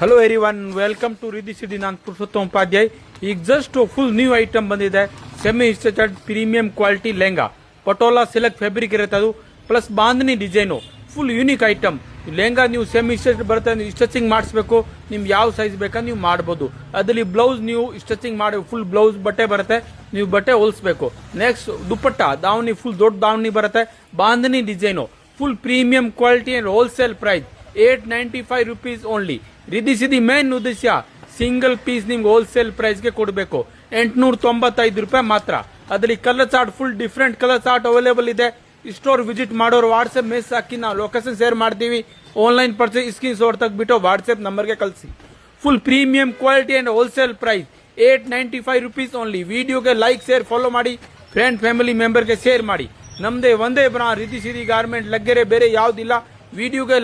Hello everyone, welcome to Riddhi Siddhi. ನಾನು ಪುರುಷೋತ್ತಮ ಉಪಾಧ್ಯಾಯ್. ಈಗ just full new item ಬಂದಿದೆ. Semi stitched premium quality lehenga, Patola silk fabric ಇರುತ್ತೆ. ಅದು plus Bandhani design, full unique item. Lehenga ನೀವು semi stitch ಬರುತ್ತೆ, ನೀವು ಸ್ಟಿಚಿಂಗ್ ಮಾಡಿಸ್ಬೇಕು, ನಿಮ್ಗೆ ಯಾವ ಸೈಜ್ ಬೇಕಾದ್ರೆ ನೀವು ಮಾಡ್ಬೋದು. ಅದರಲ್ಲಿ ಬ್ಲೌಸ್ ನೀವು ಸ್ಟಿಚಿಂಗ್ ಮಾಡಿ, ಫುಲ್ ಬ್ಲೌಸ್ ಬಟ್ಟೆ ಬರುತ್ತೆ, ನೀವು ಬಟ್ಟೆ ಹೊಲಿಸ್ಬೇಕು. ನೆಕ್ಸ್ಟ್ ದುಪ್ಪಟ್ಟ ದಾವಣಿ, ಫುಲ್ ದೊಡ್ಡ ದಾವಣಿ ಬರುತ್ತೆ, Bandhani design, full premium quality and wholesale price 895 rupees only. Riddhi Siddhi main ಉದ್ದೇಶ ಸಿಂಗಲ್ ಪೀಸ್ ನಿಮ್ಗೆ ಹೋಲ್ಸೇಲ್ ಪ್ರೈಸ್ಗೆ ಕೊಡಬೇಕು. 895 ರೂಪಾಯಿ ಮಾತ್ರ. ಅದರಲ್ಲಿ colour chart, full different colour chart available ಇದೆ. ಸ್ಟೋರ್ ವಿಸಿಟ್ ಮಾಡೋರು ವಾಟ್ಸ್ಆಪ್ ಮೆಸೇಜ್ ಹಾಕಿ ನಾವು ಲೊಕೇಶನ್ ಶೇರ್ ಮಾಡ್ತೀವಿ. ಆನ್ಲೈನ್ ಪರ್ಚೇಸ್ ಸ್ಕ್ರೀನ್ ಶಾಟ್ ತೆಗೆದ್ಬಿಟ್ಟು ವಾಟ್ಸ್ಆಪ್ ನಂಬರ್ಗೆ ಕಳಿಸಿ. Full premium quality and wholesale price 895 rupees only. ವಿಡಿಯೋಗೆ ಲೈಕ್, ಶೇರ್, ಫಾಲೋ ಮಾಡಿ. ಫ್ರೆಂಡ್ ಫ್ಯಾಮಿಲಿ ಮೆಂಬರ್ಗೆ ಶೇರ್ ಮಾಡಿ. ನಮ್ದೇ ಒಂದೇ ಬ್ರಾಂಚ್ ರಿದಿ ಸಿದಿ ಗಾರ್ಮೆಂಟ್ ಲಗ್ಗೆರೆ, ಬೇರೆ ಯಾವ್ದಿಲ್ಲ. ವಿಡಿಯೋಗೆ